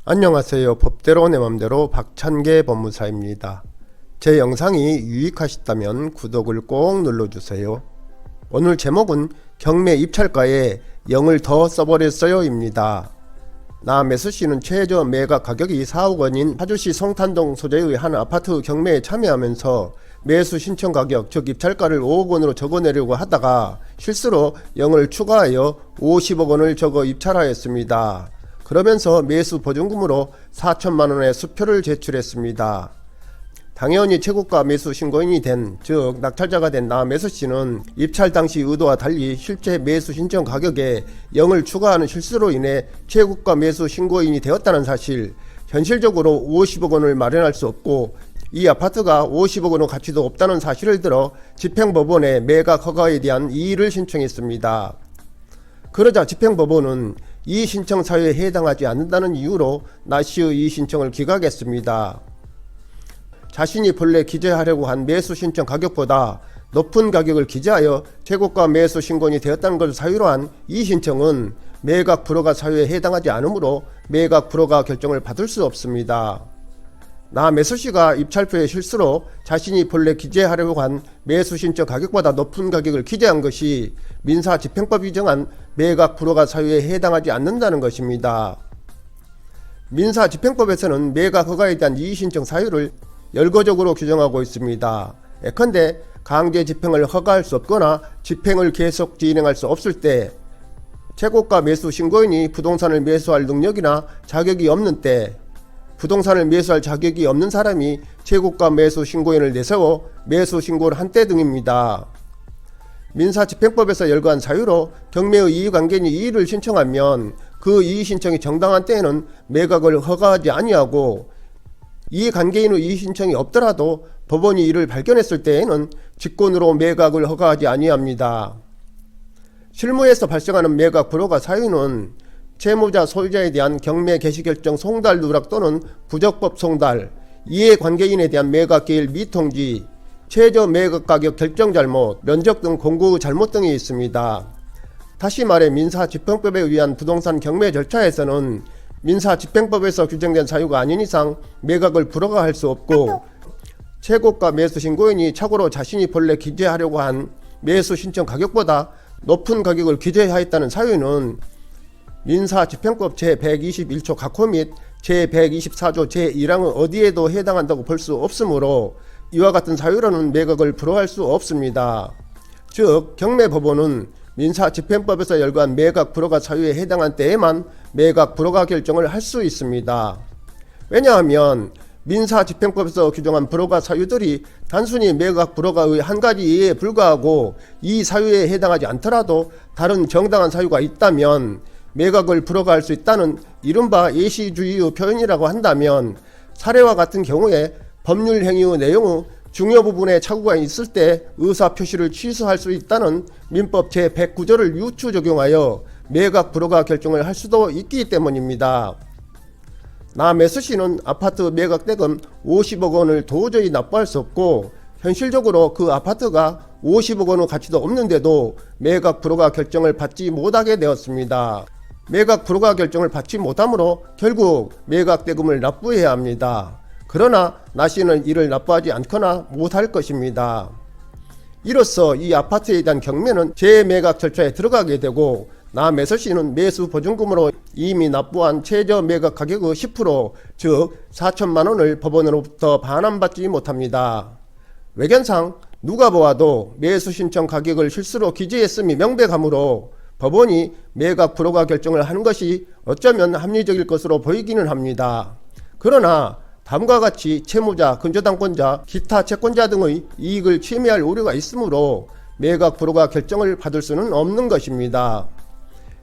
안녕하세요. 법대로 내 맘대로 박찬계 법무사입니다. 제 영상이 유익하셨다면 구독을 꼭 눌러주세요. 오늘 제목은 경매 입찰가에 0을 더 써버렸어요 입니다. 나 매수씨는 최저 매각 가격이 4억 원인 파주시 송탄동 소재의 한 아파트 경매에 참여하면서 매수 신청 가격 즉 입찰가를 5억 원으로 적어내려고 하다가 실수로 0을 추가하여 50억 원을 적어 입찰하였습니다. 그러면서 매수 보증금으로 4천만 원의 수표를 제출했습니다. 당연히 최고가 매수 신고인이 된, 즉 낙찰자가 된 나 매수씨는 입찰 당시 의도와 달리 실제 매수 신청 가격에 0을 추가하는 실수로 인해 최고가 매수 신고인이 되었다는 사실, 현실적으로 50억 원을 마련할 수 없고 이 아파트가 50억 원의 가치도 없다는 사실을 들어 집행법원에 매각 허가에 대한 이의를 신청했습니다. 그러자 집행법원은 이 신청 사유에 해당하지 않는다는 이유로 나씨의 이 신청을 기각했습니다. 자신이 본래 기재하려고 한 매수 신청 가격보다 높은 가격을 기재하여 최고가 매수 신고인이 되었다는 것을 사유로 한 이 신청은 매각 불허가 사유에 해당하지 않으므로 매각 불허가 결정을 받을 수 없습니다. 나 매수씨가 입찰표에 실수로 자신이 본래 기재하려고 한 매수 신청 가격보다 높은 가격을 기재한 것이 민사집행법이 정한 매각 불허가 사유에 해당하지 않는다는 것입니다. 민사집행법에서는 매각 허가에 대한 이의신청 사유를 열거적으로 규정하고 있습니다. 예컨대 강제 집행을 허가할 수 없거나 집행을 계속 진행할 수 없을 때, 최고가 매수 신고인이 부동산을 매수할 능력이나 자격이 없는 때, 부동산을 매수할 자격이 없는 사람이 최고가 매수 신고인을 내세워 매수 신고를 한 때 등입니다. 민사집행법에서 열거한 사유로 경매의 이의관계인이 이의를 신청하면 그 이의 신청이 정당한 때에는 매각을 허가하지 아니하고, 이의관계인의 이의 신청이 없더라도 법원이 이를 발견했을 때에는 직권으로 매각을 허가하지 아니합니다. 실무에서 발생하는 매각 불허가 사유는 채무자 소유자에 대한 경매 개시결정 송달 누락 또는 부적법 송달, 이해관계인에 대한 매각기일 미통지, 최저 매각가격 결정 잘못, 면적 등 공고 잘못 등이 있습니다. 다시 말해 민사집행법에 의한 부동산 경매 절차에서는 민사집행법에서 규정된 사유가 아닌 이상 매각을 불허할 수 없고, 최고가 매수 신고인이 착오로 자신이 본래 기재하려고 한 매수 신청 가격보다 높은 가격을 기재하였다는 사유는 민사집행법 제121조 각호 및 제124조 제1항의 어디에도 해당한다고 볼 수 없으므로 이와 같은 사유로는 매각을 불허할 수 없습니다. 즉 경매법원은 민사집행법에서 열거한 매각 불허가 사유에 해당한 때에만 매각 불허가 결정을 할 수 있습니다. 왜냐하면 민사집행법에서 규정한 불허가 사유들이 단순히 매각 불허가의 한 가지 예에 불과하고 이 사유에 해당하지 않더라도 다른 정당한 사유가 있다면 매각을 불허할 수 있다는 이른바 예시주의의 표현이라고 한다면, 사례와 같은 경우에 법률 행위의 내용의 중요 부분에 착오가 있을 때 의사표시를 취소할 수 있다는 민법 제109조를 유추 적용하여 매각 불허가 결정을 할 수도 있기 때문입니다. 나 매수씨는 아파트 매각대금 50억 원을 도저히 납부할 수 없고, 현실적으로 그 아파트가 50억 원의 가치도 없는데도 매각 불허가 결정을 받지 못하게 되었습니다. 매각 불허가 결정을 받지 못하므로 결국 매각 대금을 납부해야 합니다. 그러나 나씨는 이를 납부하지 않거나 못할 것입니다. 이로써 이 아파트에 대한 경매는 재매각 절차에 들어가게 되고, 나 매수씨는 매수 보증금으로 이미 납부한 최저 매각 가격의 10%, 즉 4천만 원을 법원으로부터 반환받지 못합니다. 외견상 누가 보아도 매수 신청 가격을 실수로 기재했음이 명백하므로 법원이 매각 불허가 결정을 하는 것이 어쩌면 합리적일 것으로 보이기는 합니다. 그러나 다음과 같이 채무자, 근저당권자, 기타 채권자 등의 이익을 침해할 우려가 있으므로 매각 불허가 결정을 받을 수는 없는 것입니다.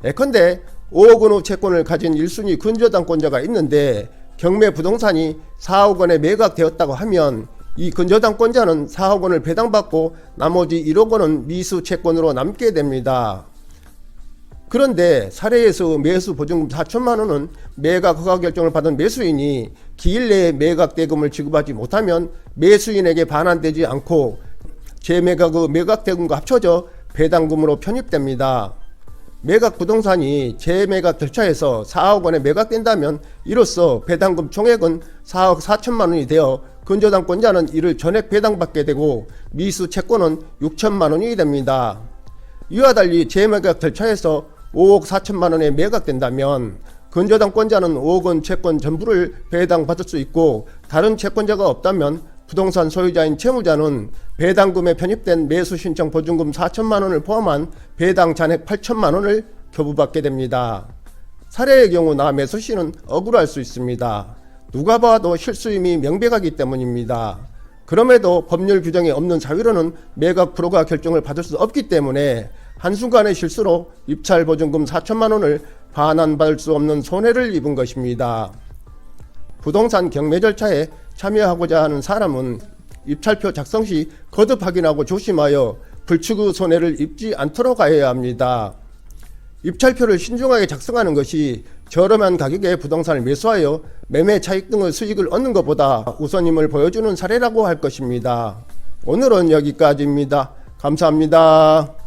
예컨대 5억 원의 채권을 가진 1순위 근저당권자가 있는데 경매 부동산이 4억 원에 매각되었다고 하면 이 근저당권자는 4억 원을 배당받고 나머지 1억 원은 미수 채권으로 남게 됩니다. 그런데 사례에서 매수 보증금 4천만 원은 매각 허가 결정을 받은 매수인이 기일 내에 매각 대금을 지급하지 못하면 매수인에게 반환되지 않고 재매각의 매각 대금과 합쳐져 배당금으로 편입됩니다. 매각 부동산이 재매각 절차에서 4억 원에 매각된다면 이로써 배당금 총액은 4억 4천만 원이 되어 근저당권자는 이를 전액 배당받게 되고 미수 채권은 6천만 원이 됩니다. 이와 달리 재매각 절차에서 5억 4천만 원에 매각된다면 근저당권자는 5억 원 채권 전부를 배당받을 수 있고 다른 채권자가 없다면 부동산 소유자인 채무자는 배당금에 편입된 매수신청 보증금 4천만 원을 포함한 배당 잔액 8천만 원을 교부받게 됩니다. 사례의 경우 나 매수시는 억울할 수 있습니다. 누가 봐도 실수임이 명백하기 때문입니다. 그럼에도 법률 규정이 없는 사유로는 매각 불허가 결정을 받을 수 없기 때문에 한순간의 실수로 입찰 보증금 4천만 원을 반환받을 수 없는 손해를 입은 것입니다. 부동산 경매 절차에 참여하고자 하는 사람은 입찰표 작성 시 거듭 확인하고 조심하여 불충의 손해를 입지 않도록 하여야 합니다. 입찰표를 신중하게 작성하는 것이 저렴한 가격에 부동산을 매수하여 매매 차익 등의 수익을 얻는 것보다 우선임을 보여주는 사례라고 할 것입니다. 오늘은 여기까지입니다. 감사합니다.